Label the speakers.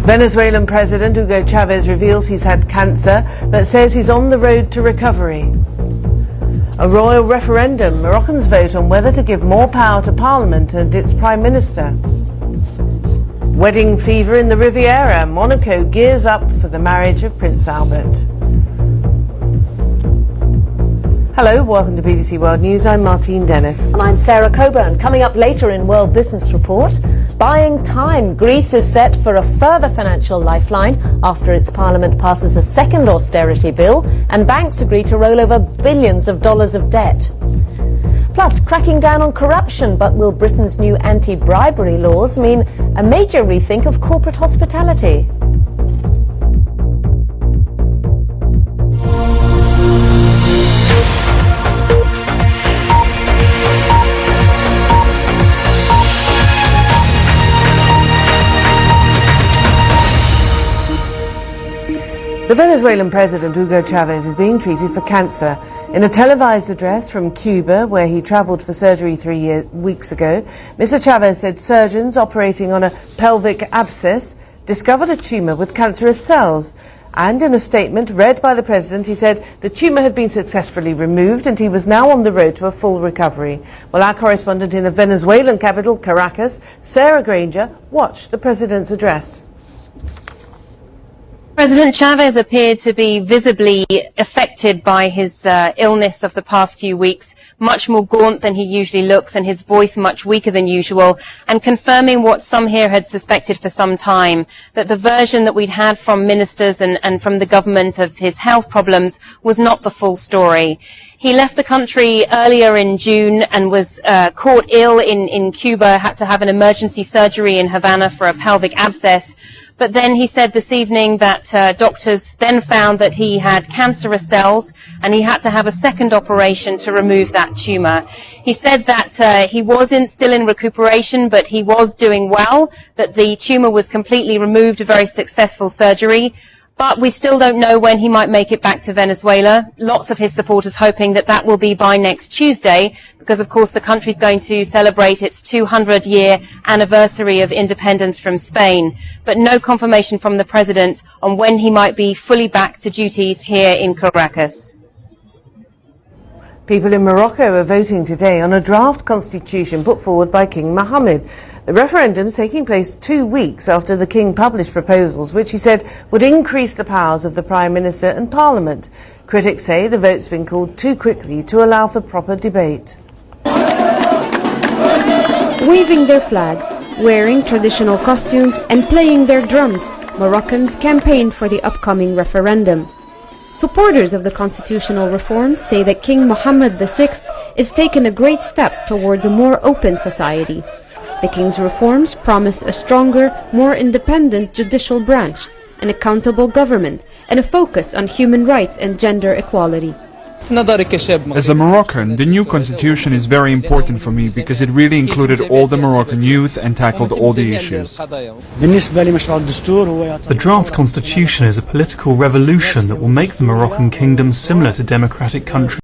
Speaker 1: Venezuelan President Hugo Chavez reveals he's had cancer, but says he's on the road to recovery. A royal referendum. Moroccans vote on whether to give more power to Parliament and its Prime Minister. Wedding fever in the Riviera. Monaco gears up for the marriage of Prince Albert. Hello, welcome to BBC World News. I'm Martine Dennis.
Speaker 2: And I'm Sara Coburn. Coming up later in World Business Report, buying time. Greece is set for a further financial lifeline after its parliament passes a second austerity bill and banks agree to roll over billions of dollars of debt. Plus, cracking down on corruption, but will Britain's new anti-bribery laws mean a major rethink of corporate hospitality?
Speaker 1: The Venezuelan President Hugo Chavez is being treated for cancer. In a televised address from Cuba, where he travelled for surgery 3 weeks ago, Mr. Chavez said surgeons operating on a pelvic abscess discovered a tumour with cancerous cells. And in a statement read by the President, he said the tumour had been successfully removed and he was now on the road to a full recovery. Well, our correspondent in the Venezuelan capital, Caracas, Sarah Granger, watched the President's address.
Speaker 3: President Chavez appeared to be visibly affected by his illness of the past few weeks, much more gaunt than he usually looks and his voice much weaker than usual, and confirming what some here had suspected for some time, that the version that we'd had from ministers and from the government of his health problems was not the full story. He left the country earlier in June and was caught ill in Cuba, had to have an emergency surgery in Havana for a pelvic abscess. But then he said this evening that doctors then found that he had cancerous cells and he had to have a second operation to remove that tumour. He said that he was still in recuperation, but he was doing well, that the tumour was completely removed, a very successful surgery. But we still don't know when he might make it back to Venezuela. Lots of his supporters hoping that that will be by next Tuesday, because of course the country is going to celebrate its 200-year anniversary of independence from Spain. But no confirmation from the President on when he might be fully back to duties here in Caracas.
Speaker 1: People in Morocco are voting today on a draft constitution put forward by King Mohammed. The referendum is taking place 2 weeks after the King published proposals which he said would increase the powers of the Prime Minister and Parliament. Critics say the vote's been called too quickly to allow for proper debate.
Speaker 4: Waving their flags, wearing traditional costumes and playing their drums, Moroccans campaigned for the upcoming referendum. Supporters of the constitutional reforms say that King Mohammed VI is taking a great step towards a more open society. The King's reforms promise a stronger, more independent judicial branch, an accountable government, and a focus on human rights and gender equality.
Speaker 5: As a Moroccan, the new constitution is very important for me because it really included all the Moroccan youth and tackled all the issues.
Speaker 6: The draft constitution is a political revolution that will make the Moroccan kingdom similar to democratic countries